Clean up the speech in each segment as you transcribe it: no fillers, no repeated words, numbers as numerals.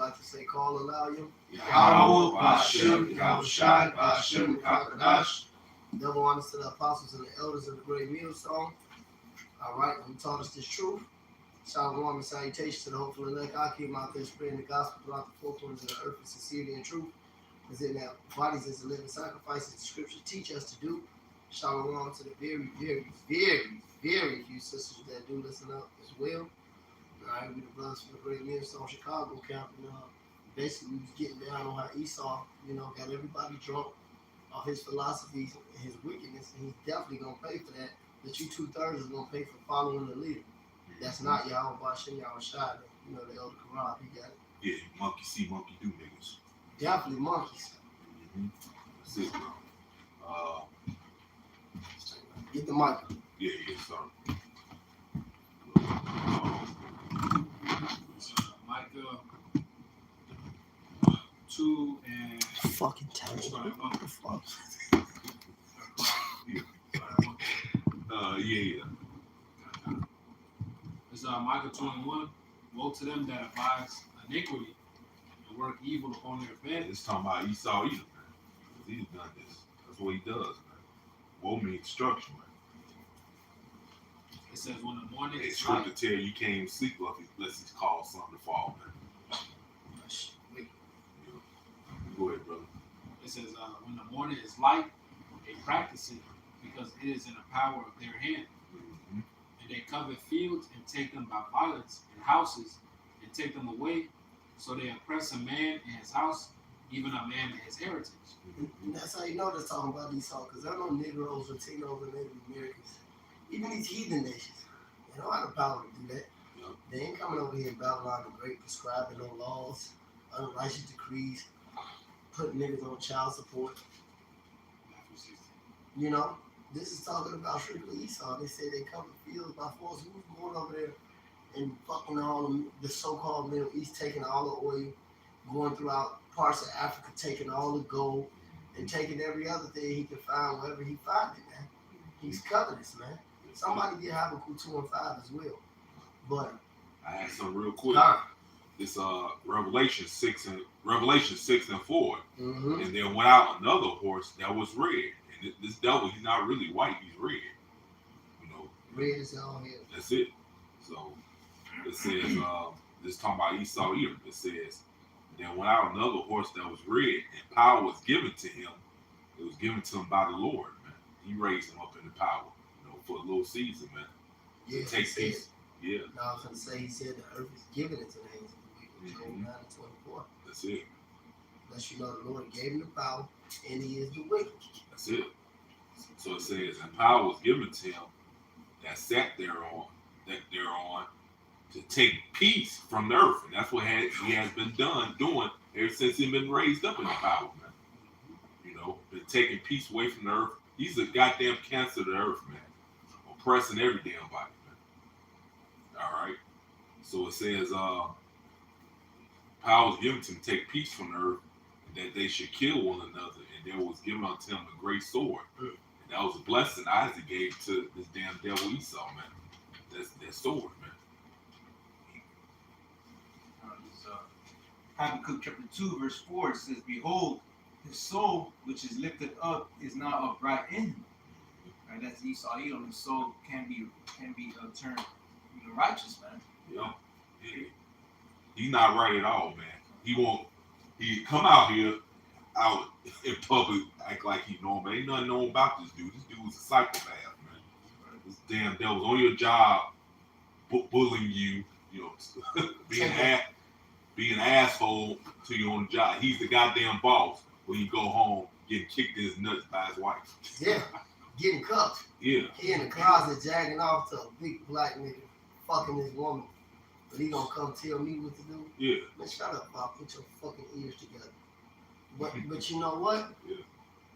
like to say, call aloud you. Yahweh, Bashem, Yahushai, Bashem, Kakadash. Double honors to the apostles and the elders of the great millstone. All right, who taught us this truth. Shalom and salutation to the hopeful elect. I keep out there spreading the gospel throughout the four corners of the earth in sincerity and truth. As in our bodies as a living sacrifice, as the scriptures teach us to do. Shalom to the very, very, very, very few sisters that do listen up as well. All right, we the brothers from the great millstone Chicago camp, and basically we was getting down on how Esau, got everybody drunk off his philosophies and his wickedness, and he's definitely gonna pay for that. But you 2/3 is gonna pay for following the leader. That's not Yahweh Bashem Yahushai. The Elder Quran, he got it. Yeah, monkey see, monkey do niggas. Definitely monkeys. That's it, bro. Get the mic. Yeah, sorry. Micah 2 and Fucking tell me. What the fuck? Yeah. It's Micah 21. Woe to them that advise iniquity and work evil upon their bed. It's talking about Esau Edom, man. He's done this. That's what he does, man. Woe means destruction, man. It says when the morning It's is true light. to tell you can't even sleep unless he's called something to fall, man. Wait. Go ahead, brother. It says when the morning is light, they practice it because it is in the power of their hand. Mm-hmm. And they covet fields and take them by violence, and houses and take them away. So they oppress a man in his house, even a man in his heritage. And that's how you know they're talking about Esau, because I know Negroes are taking over Native Americans. Even these heathen nations, they don't have the power to do that. Yep. They ain't coming over here in Babylon the Great prescribing no laws, unrighteous decrees, putting niggas on child support. This is talking about strictly Esau. They say they cover fields by force. Who's going over there and fucking all the so-called Middle East, taking all the oil, going throughout parts of Africa, taking all the gold, and taking every other thing he can find wherever he finds it, man. He's covetous, man. Somebody get Habakkuk 2 and 5 as well. But I had some real quick. This Revelation 6 and 4. Mm-hmm. And then went out another horse that was red. And this devil, he's not really white, he's red. Red is all here. That's it. So it says, this is talking about Esau Edom. It says, then went out another horse that was red, and power was given to him. It was given to him by the Lord, man. He raised him up in the power, for a little season, man. Yeah, Take peace. Yeah. No, I was going to say, he said the earth is given into the hands of the wicked. Job 9 and 24. That's it. Let you know the Lord gave him the power, and he is the wicked. That's it. So it says, and power was given to him that sat thereon, to take peace from the earth. And that's what he has been doing ever since he's been raised up in the power, man. Been taking peace away from the earth. He's a goddamn cancer to the earth, man. Oppressing every damn body, man. All right. So it says, power was given to him to take peace from the earth, and that they should kill one another, and there was given unto him a great sword. And that was a blessing Isaac gave to this damn devil Esau, man. That's that sword, man. Habakkuk chapter 2, verse 4, it says, behold, his soul, which is lifted up, is not upright in him. Right, that's Esau Edom. His soul can be turned righteous, man. Yeah. He's not right at all, man. He come out here out in public, act like he normal. Ain't nothing known about this dude. This dude was a psychopath, man. This damn devil's on your job, bullying you, being an asshole to you on the job. He's the goddamn boss. When you go home, getting kicked in his nuts by his wife. Yeah, getting cuffed. Yeah. He in the closet jagging off to a big black nigga fucking his woman. But he gonna come tell me what to do? Yeah. Man, shut up, Bob. Put your fucking ears together. But you know what? Yeah.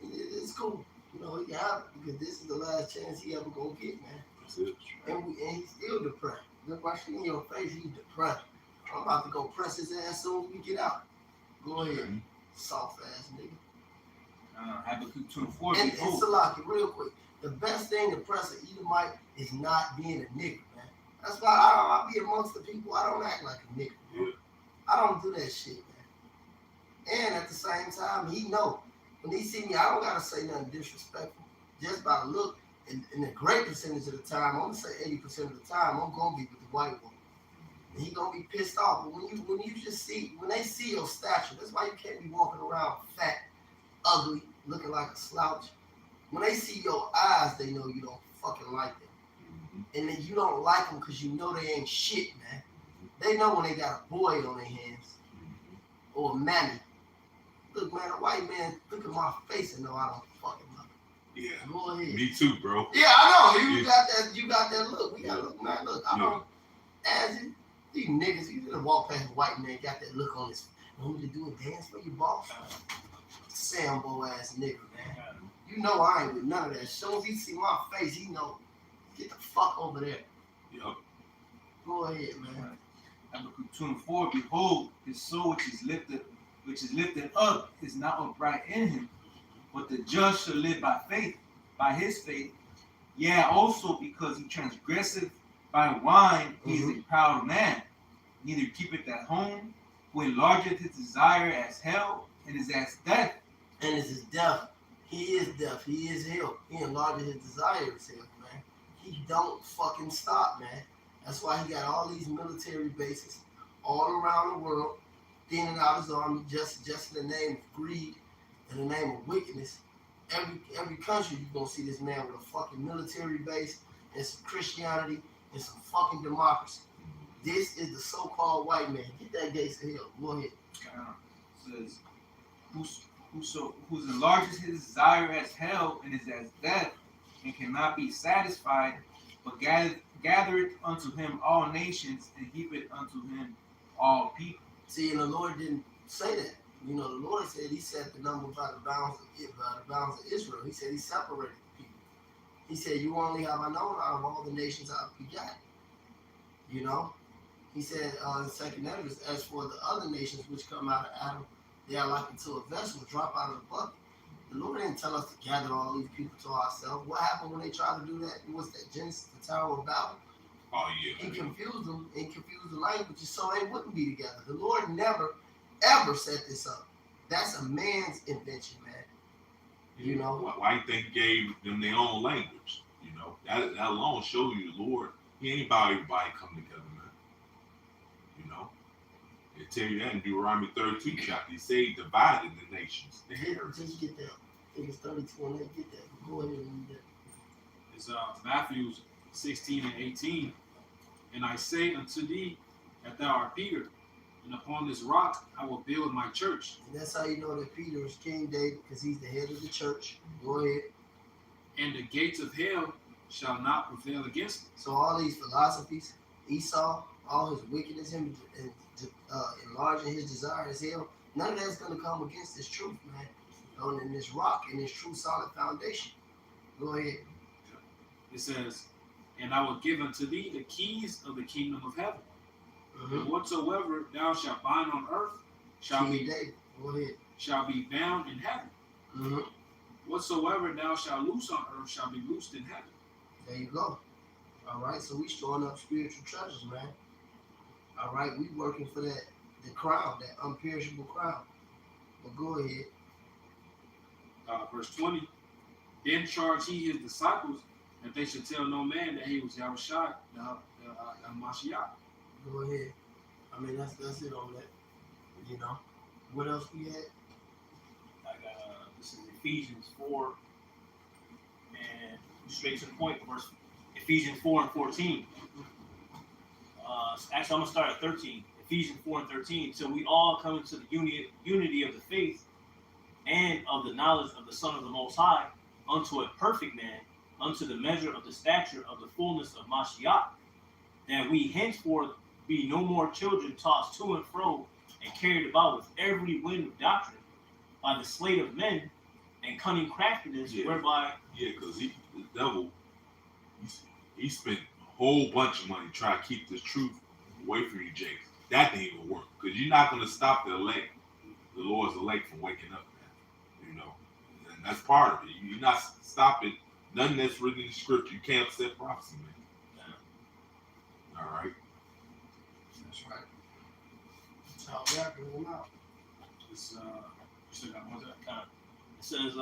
It's cool. He have it because this is the last chance he ever gonna get, man. That's it. And he's still depressed. Look right in your face, he's depressed. I'm about to go press his ass soon as we get out. Go ahead. Mm-hmm. Soft ass nigga. Habakkuk 2 and 4. And Salaki, real quick. The best thing to press an Edomite is not being a nigga, man. That's why I be amongst the people. I don't act like a nigga. Yeah. I don't do that shit, man. And at the same time, he know when he see me, I don't gotta say nothing disrespectful. Just by the look, and a great percentage of the time, I'm gonna say 80% of the time, I'm gonna be with the white woman. And he gonna be pissed off. But when you just see when they see your stature, that's why you can't be walking around fat, ugly, looking like a slouch. When they see your eyes, they know you don't fucking like them. And then you don't like them because you know they ain't shit, man. They know when they got a boy on their hands or a mammy. Look, man, a white man look at my face and know I don't fucking love him. Yeah. Go ahead. Me too, bro. Yeah, I know. You Yeah. got that. You got that look. We got look, man. Look, I don't. As you, these niggas, you gonna walk past a white man, got that look on his. Want me to do a dance for you, boss? Sambo ass nigga, man. You know I ain't with none of that. As soon as he see my face, he know. Get the fuck over there. Yep. Go ahead, man. Habakkuk 2:4, behold, his soul which is lifted up is not upright in him, but the just shall live by faith, by his faith. Yeah, also because he transgresseth by wine, he is a proud man, neither keepeth at home, who enlargeth his desire as hell, and is as death. And it's his death. He is death. He is hell. He enlarges his desire as hell, man. He don't fucking stop, man. That's why he got all these military bases all around the world, thinning out his army just in the name of greed, in the name of wickedness. Every country you're gonna see this man with a fucking military base and some Christianity and some fucking democracy. This is the so-called white man. Get that gates of hell. Go ahead. Says, whose enlarges his desire as hell and is as death, and cannot be satisfied, but gathereth unto him all nations, and heapeth unto him all people. See, and the Lord didn't say that. You know, the Lord said he set the number by the bounds of Israel. He said he separated the people. He said, you only have I known out of all the nations I've begot. You know? He said in second Ezra, as for the other nations which come out of Adam, they are like unto a vessel drop out of the bucket. The Lord didn't tell us to gather all these people to ourselves. What happened when they tried to do that? What's that, Genesis, the Tower of Babel? Oh, yeah. He confused them and confused the languages so they wouldn't be together. The Lord never, ever set this up. That's a man's invention, man. You know? Why you think he gave them their own language? You know? That alone shows you the Lord. He ain't about everybody coming together, man. You know? They tell you that in Deuteronomy 32 chapter. He said he divided the nations. Just get that. I think it's 32 and they get that. Go ahead and read that. It's Matthew 16 and 18. And I say unto thee that thou art Peter, and upon this rock I will build my church. And that's how you know that Peter is King David, because he's the head of the church. Go ahead. And the gates of hell shall not prevail against it. So all these philosophies, Esau, all his wickedness, him enlarging his desire as hell, none of that's going to come against this truth, man. On this rock, in this true solid foundation. Go ahead. It says, and I will give unto thee the keys of the kingdom of heaven. And whatsoever thou shalt bind on earth shall King be David. Go ahead. shall be bound in heaven. Whatsoever thou shalt loose on earth shall be loosed in heaven. There you go. All right, so we storing up spiritual treasures, man. All right, we working for the crown, that unperishable crown. But go ahead. Verse 20. Then charged he his disciples that they should tell no man that he was Yahushua, the Mashiach. Go ahead. I mean, that's it on that. You know. What else we had? I got this is Ephesians 4, and straight to the point. Verse Ephesians 4 and 14. Actually, I'm gonna start at 13. Ephesians 4 and 13. So we all come into the unity of the faith and of the knowledge of the Son of the Most High, unto a perfect man, unto the measure of the stature of the fullness of Mashiach, that we henceforth be no more children tossed to and fro and carried about with every wind of doctrine by the sleight of men and cunning craftiness, whereby... Yeah, because the devil, he spent a whole bunch of money trying to keep the truth away from you, Jake. That didn't even work, because you're not going to stop the elect, the Lord's elect, from waking up, man. You know, and that's part of it. You're not stopping nothing that's written in the scripture. You can't upset prophecy, man. All right. That's right. So yeah, bring them out. It's you still got one there. It says,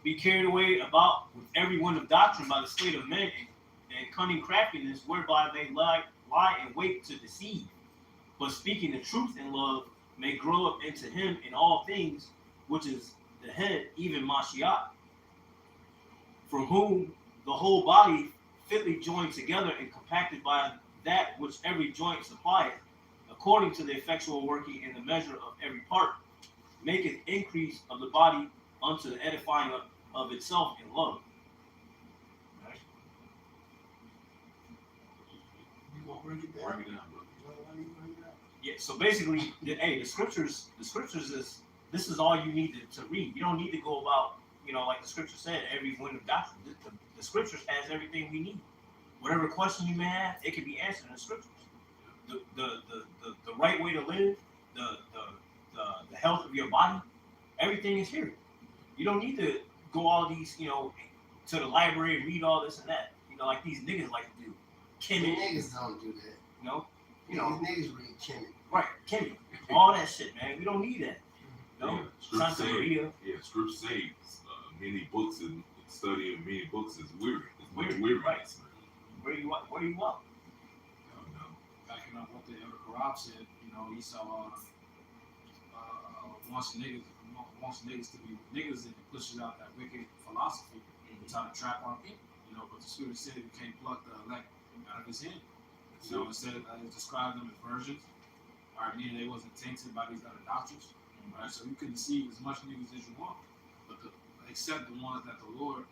be carried away about with every wind of doctrine by the sleight of men and cunning craftiness, whereby they lie in wait to deceive. But speaking the truth in love may grow up into him in all things, which is the head, even Mashiach, from whom the whole body fitly joined together and compacted by that which every joint supplieth, according to the effectual working in the measure of every part, maketh increase of the body unto the edifying of itself in love. Right? You gonna break it down? Break it down, brother. Why do you bring it out? Yeah. So basically, the scriptures is this is all you need to read. You don't need to go about, like the scripture said, every wind of doctrine. The scriptures has everything we need. Whatever question you may have, it can be answered in the scriptures. The right way to live, the health of your body, everything is here. You don't need to go all these, to the library and read all this and that. Like these niggas like to do. Kemet, Niggas don't do that. you know, These niggas read Kemet. right, Kemet, all that shit, man. We don't need that. Yeah, Santa Maria. scripture say many books and studying many books is weird. It's Weird, weird, right. Where you at? Backing up what the Elder Karab said, he saw wants niggas to be niggas and pushes out that wicked philosophy to try to trap our people. But the scripture said you can't pluck the elect out of his hand. It said it described them as virgins. All right, meaning they wasn't tainted by these other doctrines. Right, so you can deceive as much niggas as you want, but except the ones that the Lord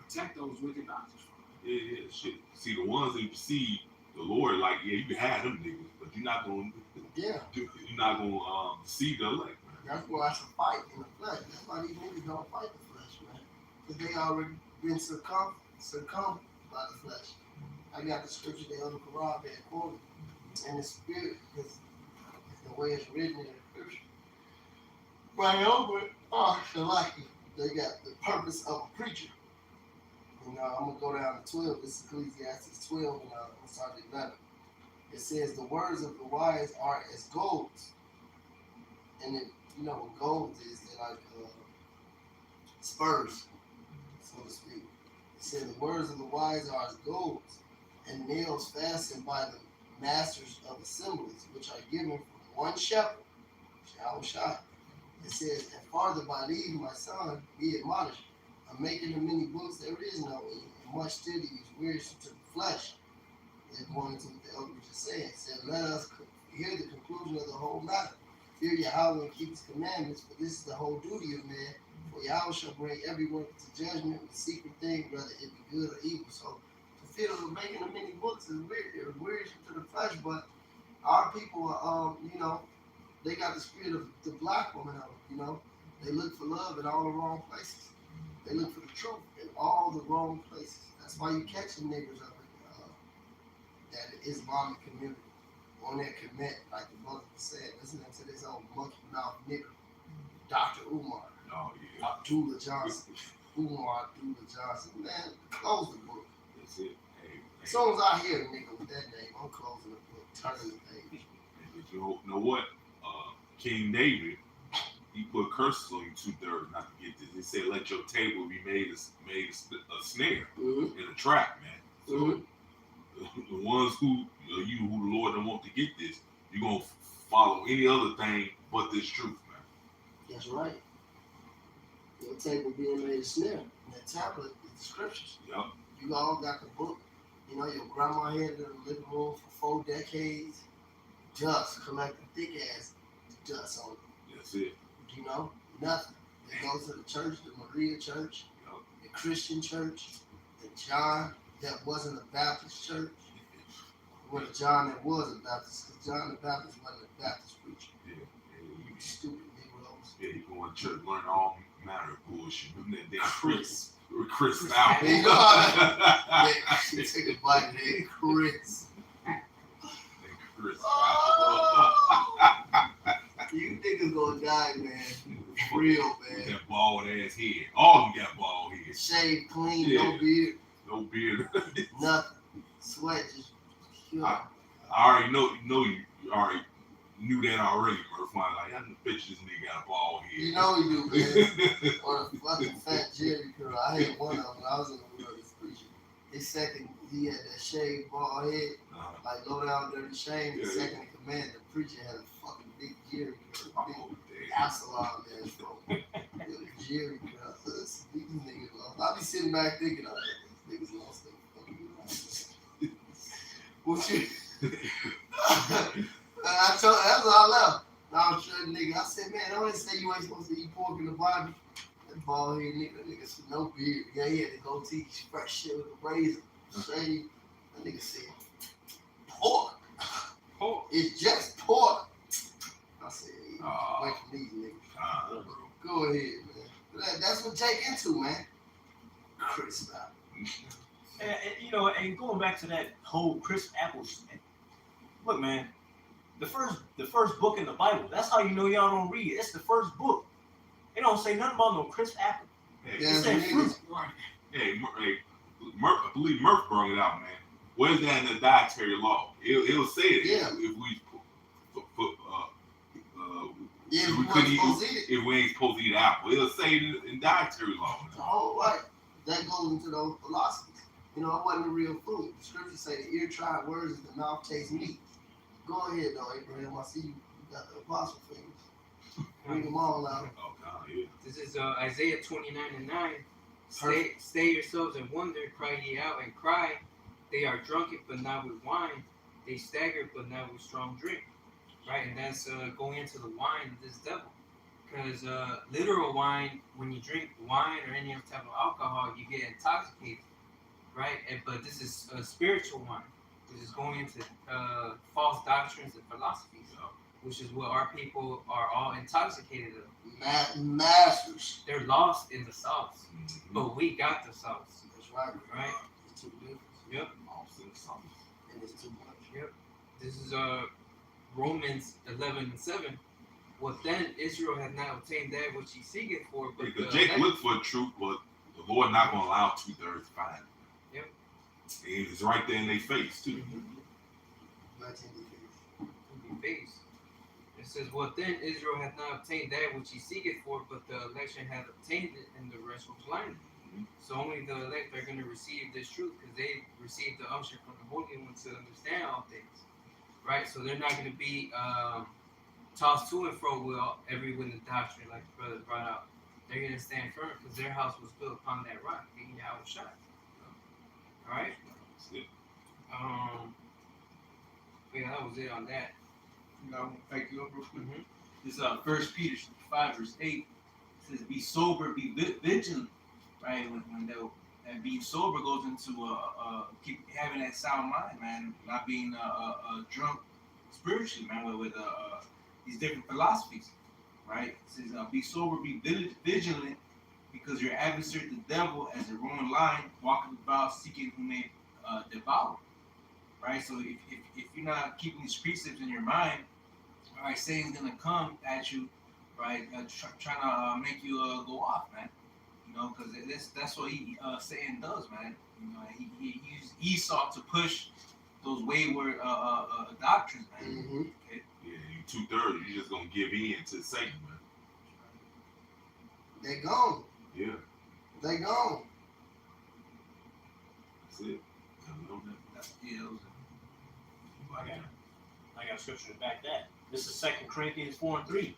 protect those wicked doctrines from. Yeah, shit. See, the ones that deceive the Lord, like, you can have them niggas, but you're not gonna deceive the elect, man. That's why it's a fight in the flesh. That's why these niggas don't fight the flesh, man. Because they already been succumbed by the flesh. I got the scripture the Elder Karab had quoted. And the spirit, because the way it's written in the scripture. Right over it, Shalaki. They got the purpose of a preacher. I'm going to go down to 12. This is Ecclesiastes 12, and I'm start at 11. It says, the words of the wise are as golds. And then, what gold is, they're like spurs, so to speak. It said, the words of the wise are as golds, and nails fastened by the masters of assemblies, which are given from one shepherd, Shah. It says, and farther by these, my son, be admonished. I'm making of many books, there is no end, and much study is wearisome to the flesh. According to what the elder was just saying, it said, let us hear the conclusion of the whole matter. Fear Yahweh and keep his commandments, for this is the whole duty of man. For Yahweh shall bring every work to judgment with secret thing, whether it be good or evil. So to feel the making of many books is wearisome to the flesh, but our people are, they got the spirit of the black woman of them, They look for love in all the wrong places. They look for the truth in all the wrong places. That's why you catch the niggers up in that Islamic community on that commit, like the brother said, listening to this old monkey mouth nigger, Dr. Umar, Oh, yeah. Abdullah Johnson, Umar Abdullah Johnson. Man, close the book. That's it. Hey, As soon as I hear a nigga with that name, I'm closing the book, turning the page. But you know what? King David, he put curses on you 2/3 not to get this. He said, let your table be made a snare Mm-hmm. and a trap, man. So Mm-hmm. the ones who the Lord don't want to get this, you're going to follow any other thing but this truth, man. That's right. Your table being made a snare. And that tablet is the scriptures. Yep. You all got the book. Your grandma had it in the living room for 4 decades. Dust, collecting thick ass dust on it. That's it. Nothing. They go to the church, the Maria church, Yep. the Christian church, the John that wasn't a Baptist church. Well, the John that was a Baptist, because John the Baptist wasn't a Baptist preacher. Yeah. You stupid Negroes. Yeah, you going to church, learn all manner of bullshit. Doing that damn Chris. Chris out. There you go. She took a bite of that Chris. Chris You niggas gonna die, man. For real, With man. that bald ass head. All of them got bald head. Shave clean, Yeah. no beard, No beard. nothing. Sweat just pure. I already know you already knew that already, Murph. Like, I bet this nigga got a bald head. You know he do, man. Or the fucking fat Jerry curl. I had one of them when I was in the wilderness preaching. His second, he had that shaved bald head, like low down dirty shame. His second in command, the preacher had a fucking big Jerry curl. Big Absalom ass bro. Jerry curl. These niggas lost. I be sitting back thinking, oh, these niggas lost their fucking mind. What you? I told, that's what I left. I was sure nigga. I said, man, don't say you ain't supposed to eat pork in the Bible. That bald head nigga, that nigga with no beard. Yeah, he had to go teach fresh shit with a razor. Shave. That nigga said, pork. Pork. It's just pork. I said, hey, wait for these niggas. Go ahead, man. That's what Jake into, man. Crisp apple. And, you know, and going back to that whole crisp apple shit. Look, man, the first book in the Bible. That's how you know y'all don't read. It's the first book. It don't say nothing about no crisp apple. Hey, It said fruit. hey, Murph, I believe Murph brought it out, man. Where's that in the dietary law? It'll say it. Yeah. If we Yeah, if we couldn't ain't supposed to eat it. if we ain't supposed to eat apple, it'll say it in dietary law. Oh, right. That goes into those philosophies. You know, it wasn't a real food. The scriptures say the ear tried words and the mouth tastes meat. Go ahead, though, Abraham. I see you got the apostle fingers. Bring them all out. Oh God, yeah. This is Isaiah 29:9. Stay yourselves and wonder, cry ye out and cry. They are drunken, but not with wine. They stagger, but not with strong drink. Right, and that's going into the wine of this devil. Because literal wine, when you drink wine or any other type of alcohol, you get intoxicated. Right, but this is spiritual wine. This is going into false doctrines and philosophies, which is what our people are all intoxicated of. Masters. They're lost in the sauce, but we got the sauce. That's right. Right? It's too different. Yep. And it's too much. Yep. This is Romans 11:7. Well, then Israel had not obtained that which he seeketh for, but Because Jake looked for the truth, but the Lord not going to allow 2/3 to find it. Yep. And it's right there in their face too. Face. It says, well, then Israel hath not obtained that which he seeketh for, but the election hath obtained it, and the rest were blinded. So only the elect are going to receive this truth because they received the unction from the Holy One to understand all things. Right? So they're not going to be tossed to and fro with every wind of doctrine, like the brother brought out. They're going to stand firm because their house was built upon that rock, being Yahweh Shai. All right? Yeah, that was it on that. You know, back you up real quick. Mhm. This 1 Peter 5:8 says, "Be sober, be vigilant." Right, and being sober goes into keep having that sound mind, man. Not being drunk spiritually, man. With these different philosophies, right? It says, "Be sober, be vigilant, because your adversary, the devil, as a roaring lion, walking about seeking whom may devour." Right. So if you're not keeping these precepts in your mind, all right, Satan's gonna come at you, right, trying to make you go off, man. You know, because that's what Satan does, man. You know, he used Esau to push those wayward doctrines, man. Mm-hmm. Okay? Yeah, you 2/3, you just gonna give in to Satan, man. They gone. Yeah, They gone. that's it. I got scripture to back that. This is 2 Corinthians 4:3.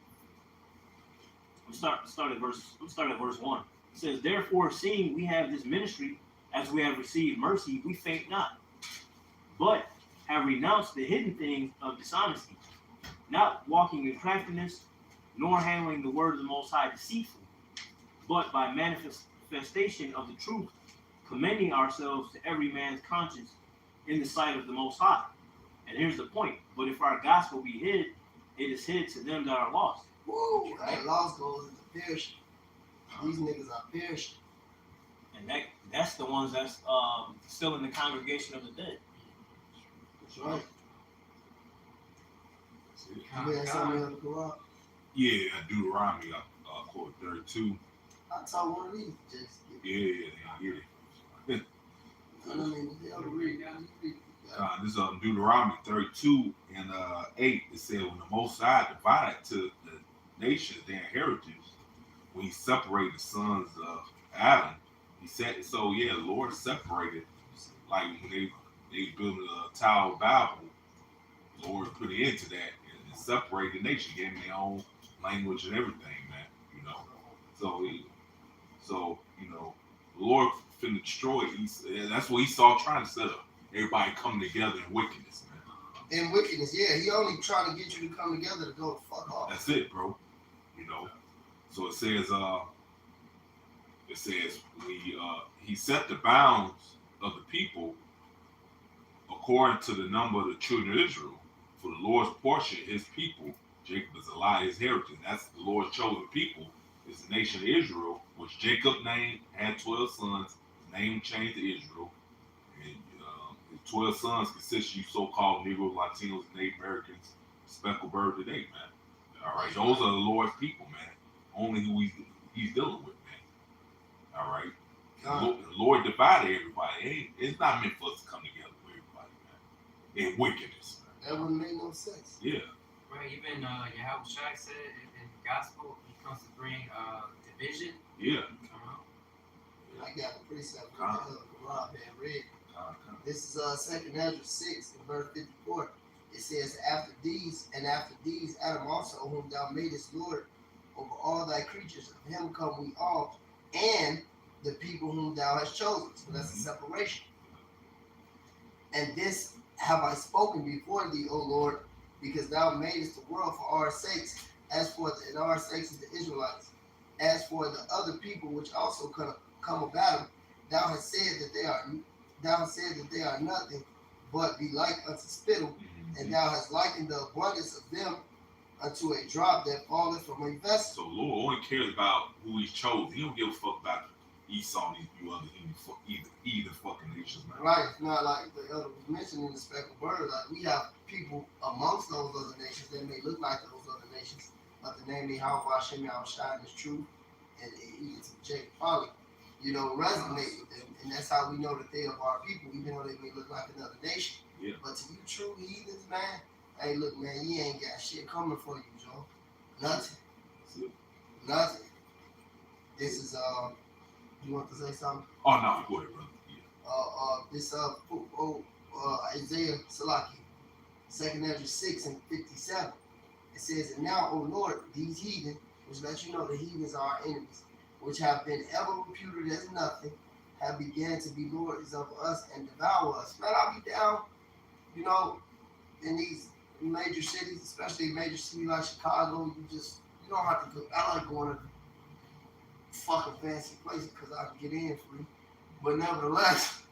Let's start at verse 1. It says, "Therefore, seeing we have this ministry, as we have received mercy, we faint not, but have renounced the hidden things of dishonesty, not walking in craftiness, nor handling the word of the Most High deceitfully, but by manifestation of the truth, commending ourselves to every man's conscience in the sight of the Most High." And here's the point. But if our gospel be hid, it is hid to them that are lost. Woo! That loss goes into perishing. These niggas are perishing. And that's the ones that's still in the congregation of the dead. That's right. That's it. You had something on the Quran? Yeah, Deuteronomy, quote 32. I taught one of these. Just Yeah, I hear it. I mean, they ought to read. This is Deuteronomy 32 and 8. It said, when the Most High divided to the nations their inheritance, when he separated the sons of Adam, he said, so yeah, the Lord separated, like when they built the Tower of Babel, the Lord put an end to that and separated the nation, gave them their own language and everything, man. You know, so you know, the Lord finna destroy it. That's what Esau trying to set up. Everybody coming together in wickedness, man. In wickedness, yeah. He only trying to get you to come together to go fuck off. That's it, bro. You know. So it says he set the bounds of the people according to the number of the children of Israel. For the Lord's portion, his people, Jacob is allotted his heritage. That's the Lord's chosen people, is the nation of Israel, which Jacob named, had 12 sons, his name changed to Israel. And his 12 sons consist of you so-called Negroes, Latinos, Native Americans, speckled bird today, man. All right, those are the Lord's people, man. Only who he's dealing with, man. All right. The Lord divided everybody. It's not meant for us to come together with everybody, man. In wickedness. That wouldn't make no sense. Yeah. Right, even Yahweh Shai said in the gospel, he comes to bring division. Yeah. I got a precept Rob had read. This is 2nd Ezra 6 and verse 54. It says, after these, Adam also, whom thou madest Lord over all thy creatures, of him come we all, and the people whom thou hast chosen. So that's a separation. And this have I spoken before thee, O Lord, because thou madest the world for our sakes, and our sakes is the Israelites. As for the other people which also come about them, thou hast said that they are nothing, but be like unto spittle, and thou hast likened the abundance of them unto a drop that falleth from a vessel. So the Lord only cares about who he's chosen. He don't give a fuck about Esau and you other either fucking nations, man. Right, it's not like the other was mentioned in the speckled bird. Like we have people amongst those other nations that may look like those other nations, but the name Yahweh Hashem Shine is true, and it's Jacob Folly, resonate with them, and that's how we know that they are our people, even though they may look like another nation. Yeah. But to you true heathens, man, hey, look, man, you ain't got shit coming for you, Joe. Nothing. Nothing. This is you want to say something? Oh no, go ahead, brother. Yeah. Isaiah Salaki, 2nd Ezra 6 and 57. It says, and now, O Lord, these heathen, which lets you know the heathens are our enemies, which have been ever reputed as nothing, have began to be lords of us and devour us. Man, I'll be down, in these major cities, especially a major city like Chicago. You don't have to go. I like going to fucking fancy places because I can get in free. But nevertheless,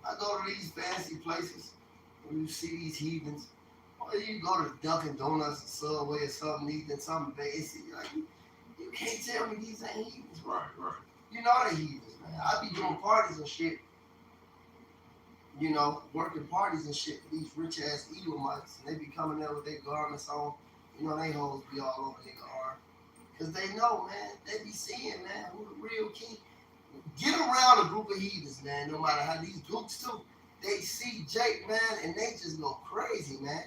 I go to these fancy places when you see these heathens. Or you go to Dunkin' Donuts or Subway or something, eating something basic. Like, you can't tell me these ain't heathens. Right. You know they heathens, man. I be doing parties and shit. Working parties and shit for these rich ass Edomites. And they be coming there with their garments on. They hoes be all over their arm. Because they know, man, they be seeing, man, who the real king. Get around a group of heathens, man, no matter how these groups too. They see Jake, man, and they just go crazy, man.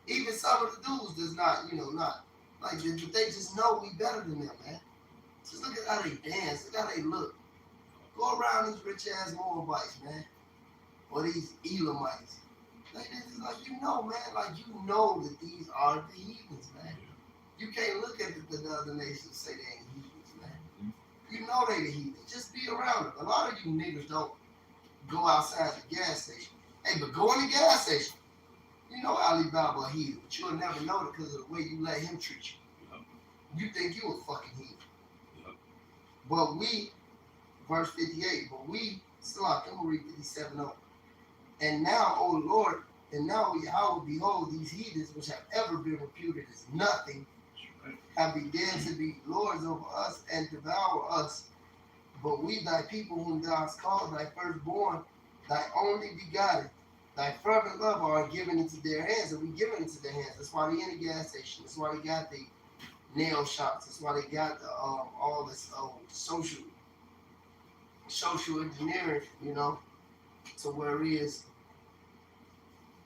Even some of the dudes does not, not like this, but they just know we better than them, man. Just look at how they dance, look how they look. Go around these rich ass Moabites, man. Or these Elamites. Like this is like man, like that these are the heathens, man. You can't look at the other nations and say they ain't heathens, man. You know they the heathens. Just be around them. A lot of you niggas don't go outside the gas station. Hey, but go in the gas station. Alibaba a heathen, but you'll never know it because of the way you let him treat you. Yep. You think you a fucking heathen. Yep. But we, verse 58, still I'm going to read 57 And now, O Lord, Yahweh, behold, these heathens which have ever been reputed as nothing, have begun to be lords over us and devour us. But we, thy people whom thou hast called, thy firstborn, thy only begotten, thy fervent love are given into their hands, and we give it into their hands. That's why they in the gas station. That's why they got the nail shops. That's why they got the, all this social engineering, to where it is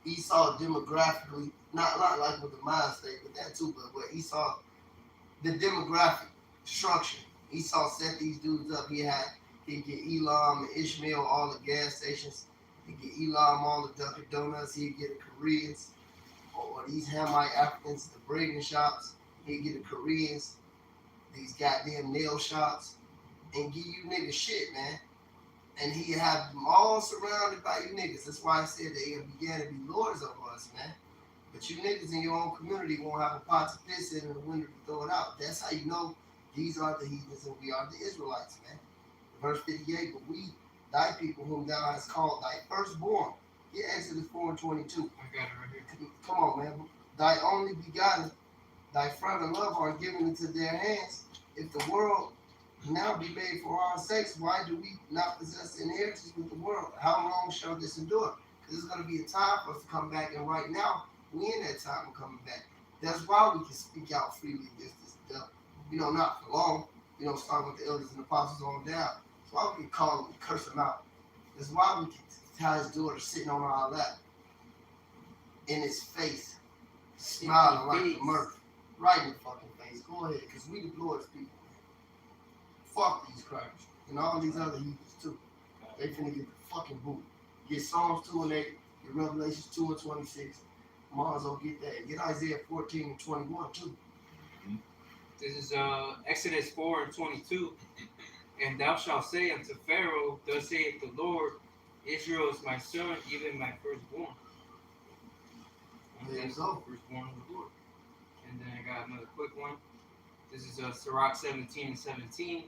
Esau demographically, not like with the mind state, but that too, but Esau, the demographic structure, Esau set these dudes up. He'd get Elam and Ishmael all the gas stations. He'd get Elam all the Dunkin' Donuts. He'd get the Koreans or these Hamite Africans, the braiding shops. He'd get the Koreans, these goddamn nail shops, and give you niggas shit, man. And he'd have them all surrounded by you niggas. That's why I said they began to be lords over us, man. But you niggas in your own community won't have a pot to piss in and a window to throw it out. That's how you know these are the heathens and we are the Israelites, man. Verse 58, but we, thy people whom thou hast called thy firstborn. Get Exodus 4 and 22. I got it right here. Come on, man. Thy only begotten, thy friend and love are given into their hands. If the world now be made for our sakes, why do we not possess the inheritance with the world? How long shall this endure? Because there's going to be a time for us to come back, and right now, we in that time of coming back. That's why we can speak out freely against this stuff. Not for long. Starting with the elders and apostles on down. That's why we can call them and curse them out. That's why we can tell his daughter sitting on our lap, in his face, smiling like the Murph. Right in the fucking face. Go ahead, because we the Lord's people. Fuck these crackers. And all these other heathens too. They finna get the fucking boot. Get Psalms 2 and 8, get Revelations 2 and 26. Might as well get that. Get Isaiah 14 and 21 too. This is Exodus 4 and 22. And thou shalt say unto Pharaoh, thus saith the Lord, Israel is my son, even my firstborn. There you That's go. the firstborn of the Lord. And then I got another quick one. This is Sirach 17 and 17.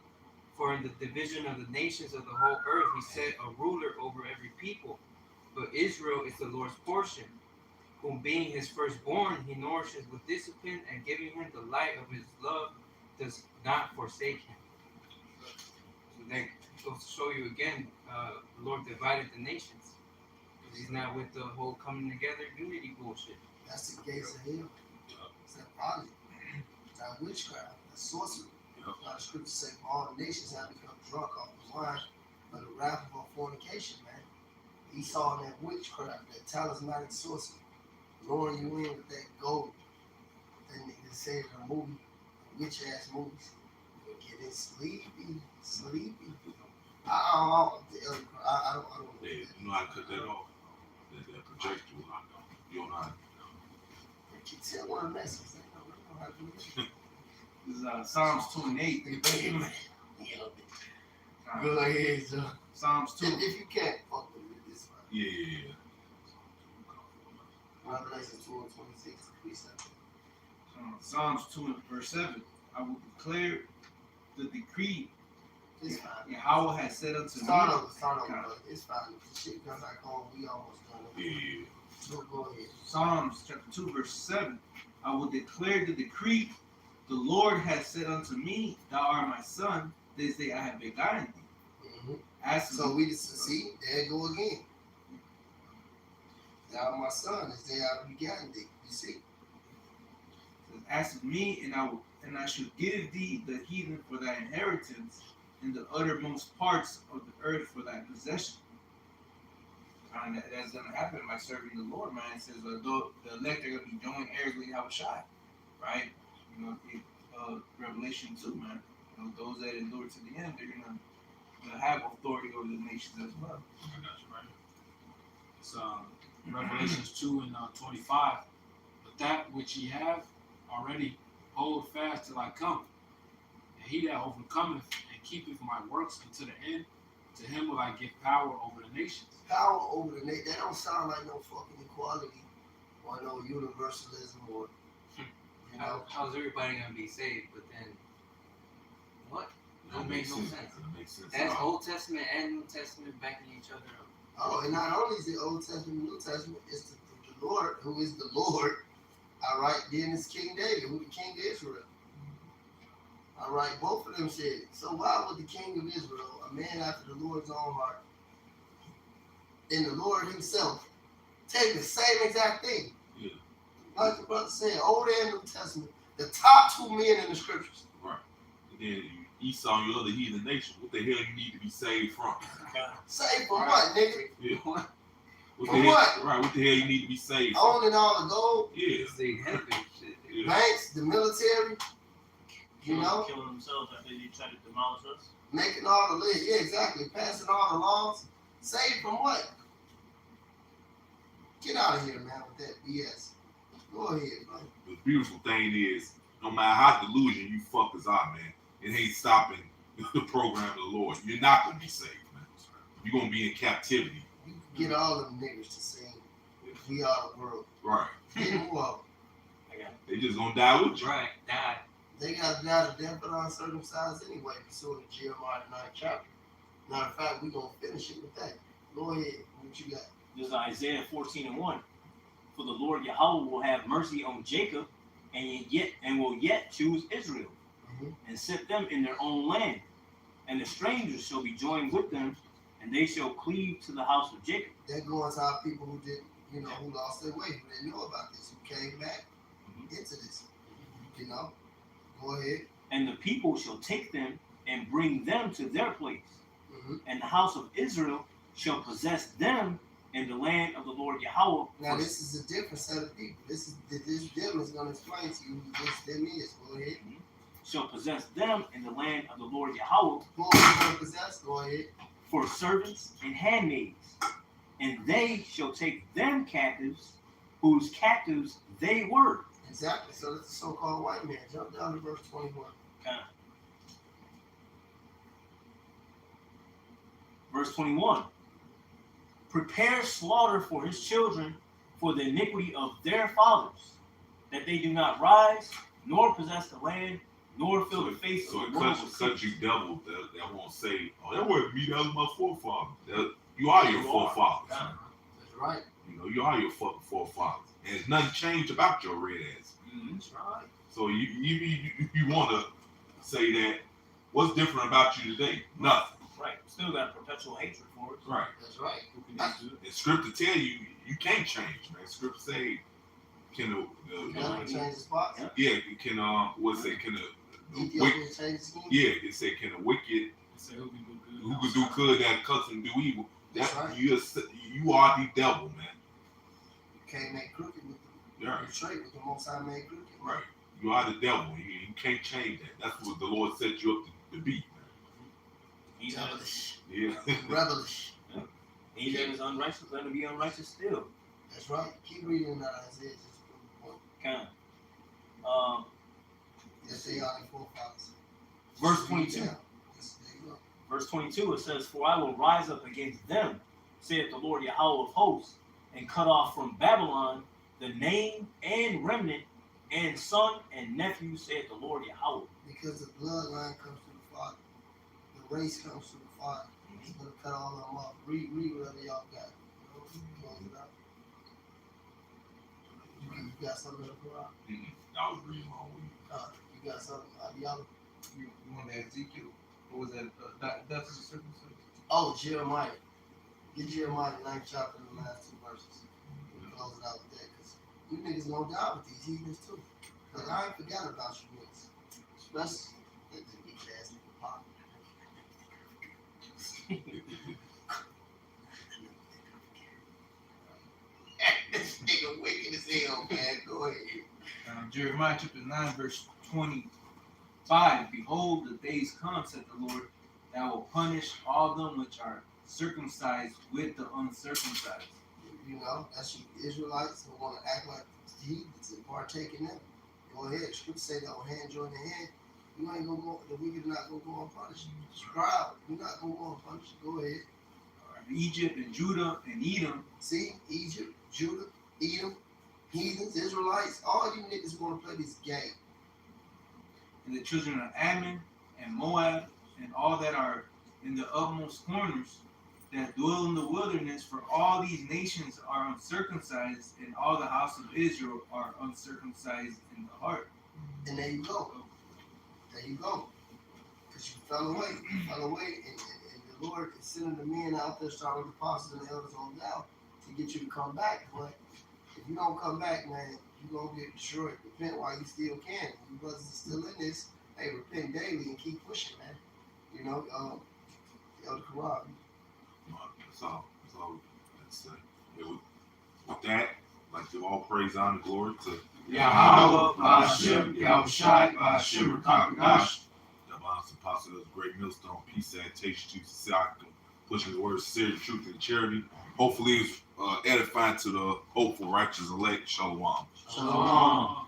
For in the division of the nations of the whole earth, he set a ruler over every people. But Israel is the Lord's portion, whom being his firstborn, he nourishes with discipline, and giving him the light of his love, does not forsake him. So that goes to show you again, the Lord divided the nations. Because he's not with the whole coming together unity bullshit. That's the gates of hell. It's that folly. It's that witchcraft. That's sorcery. A lot of scriptures say all the nations have become drunk off the wine of the wrath of fornication, man. Esau and that witchcraft, that talismanic sorcery, luring you in with that gold. That nigga said in a movie, witch ass movies. You're getting sleepy. I don't. Yeah, you know how to cut that off. That projector. You don't know how to. You can tell one of the messages. They don't know how to do it. This is Psalms 2 and 8. Go ahead, Joe. Psalms 2. If you can't fuck with it, this one. Yeah. Revelation 2 and 26. Precept. Psalms 2 and verse 7. I will declare the decree It's fine. Yahweh has said unto me. Start over. It's fine. If the shit comes back home, we almost done. Yeah. So go ahead. Psalms chapter 2 verse 7. I will declare the decree. The Lord has said unto me, Thou art my son. This day I have begotten thee. Mm-hmm. So we just see, there go again. Thou my son, this day I have begotten thee. You see? Ask of me, and I shall give thee the heathen for thy inheritance, and the uttermost parts of the earth for thy possession. And that's going to happen by serving the Lord, man. It says the elect are going to be joined heirs with Yahushua, right? Revelation 2, man. Those that endure to the end, they're gonna have authority over the nations as well. I got you right. It's Revelations 2 and 25. But that which ye have already hold fast till I come. And he that overcometh and keepeth my works unto the end, to him will I give power over the nations. Power over the nation. That don't sound like no fucking equality or no universalism or, you know. How's everybody gonna be saved? But then, what? That makes no sense. That makes sense. That's Old Testament and New Testament backing each other up. Oh, and not only is it Old Testament and New Testament, it's the Lord who is the Lord. All right, then it's King David, who the King of Israel. All right, both of them said it. So why would the King of Israel, a man after the Lord's own heart, and the Lord himself, take the same exact thing? Yeah. Like the brother said, Old and New Testament, the top two men in the scriptures. Right. And then Esau, your other heathen nation, what the hell you need to be saved from? Saved from what, nigga? Yeah. What For the hell, what? right? What the hell you need to be saved? from? Owning all the gold, Yeah. They have that shit. Yeah. banks, the military, you know, killing themselves after they try to demolish us. making all the lists. Yeah, exactly. Passing all the laws. Saved from what? Get out of here, man, with that BS. Go ahead, bro. The beautiful thing is, no matter how delusion you fuckers are, man, it ain't stopping the program of the Lord. You're not gonna be saved, man. You're gonna be in captivity. You can get all them niggas to sing We Are the World. Right. Get them up. They just gonna die with you. Right, die. They got to die to death but uncircumcised anyway, pursuant to Jeremiah 9th chapter. Matter of fact, we're going to finish it with that. Go ahead. What you got? This is Isaiah 14:1. For the Lord Yahweh will have mercy on Jacob, and will yet choose Israel, and set them in their own land. And the strangers shall be joined with them, and they shall cleave to the house of Jacob. That goes to our people who didn't, who lost their way, who didn't know about this, who came back into this. You know? Go ahead. And the people shall take them and bring them to their place. Mm-hmm. And the house of Israel shall possess them in the land of the Lord Yahweh. Now this is a different set of people. This them is going to explain to you who this them is. Go ahead. Shall possess them in the land of the Lord Yahweh. Who are you going to possess? Go ahead. For servants and handmaids. And they shall take them captives, whose captives they were. Exactly. So that's the so-called white man. Jump down to verse 21. Verse 21. Prepare slaughter for his children for the iniquity of their fathers, that they do not rise, nor possess the land, nor fill the face So of it the world cuts with you devil that won't say, oh, that wasn't me, that was my forefather. You are your forefathers. That's right. You are your fucking forefathers. And there's nothing changed about your red ass. That's right. So you want to say that, what's different about you today? Nothing. Right. Still got perpetual hatred for us. Right. That's right. Who can do it? And scripture tell you, you can't change, man. Scripture say, can You got to change the spots. can what's it, can Ethiopian change the scheme. yeah, it say, can a wicked, They say who can do good? who could do good that cuss and do evil? That's That right. you are the devil, man. You can't make crooked with them. Yeah. You're straight with the Most High made crooked. Right. You are the devil. You can't change that. That's what the Lord set you up to be. He that is, Devilish. Yeah. Rebellish. he that is unrighteous, let him be unrighteous still. That's right. Keep reading that Isaiah. Just to prove the point. Kind of. Yes, they are the forefathers. Verse 22. Yeah. Yes, there you go. Verse 22, it says, For I will rise up against them, saith the Lord Yahweh of hosts, and cut off from Babylon the name and remnant, and son and nephew, saith the Lord Yahweh. Because the bloodline comes through the Father. The race comes through the Father. He's going to cut all of them off. Read whatever y'all got. Close it out. You got something to put out? I was reading my week. You got something? Y'all? You want that Ezekiel? What was that? That's the circumcision. Oh, Jeremiah. Get Jeremiah 9th chapter in the last 2 verses. We'll close it out with that because you niggas gonna die with these heathens too. Because I ain't forgot about you niggas. Especially that big ass nigga pop. This nigga wicked as hell, man. Go ahead. Jeremiah chapter 9, verse 25. Behold, the days come, said the Lord, that will punish all them which are circumcised with the uncircumcised. You know, that's you Israelites who want to act like heathens and partake in them. Go ahead. Scripture say that when hand join the hand, you ain't gonna go. The wicked not gonna go unpunished. Scribe, you're not gonna go unpunished. Go ahead. Egypt and Judah and Edom. See, Egypt, Judah, Edom, heathens, Israelites, all you niggas want to play this game. And the children of Ammon and Moab and all that are in the utmost corners that dwell in the wilderness, for all these nations are uncircumcised, and all the house of Israel are uncircumcised in the heart. And there you go. There you go. Because you fell away. You fell away, and the Lord is sending the men out there, starting with the apostles and the elders on down, to get you to come back. But if you don't come back, man, you're going to get destroyed. Repent while you still can. You brothers are still in this. Hey, repent daily and keep pushing, man. You know, Elder Karab. That's all. That's all. That's With that, I'd like to all praise, honor, glory to Yahweh, Ba'ashem, Yahushai, Ba'ashem, Rakakash. Divine Apostle of the Great Millstone, peace, sanitation, to society, pushing the word of sincerity, truth, and charity. Hopefully, it's edifying to the hopeful, righteous elect. Shalom. Shalom.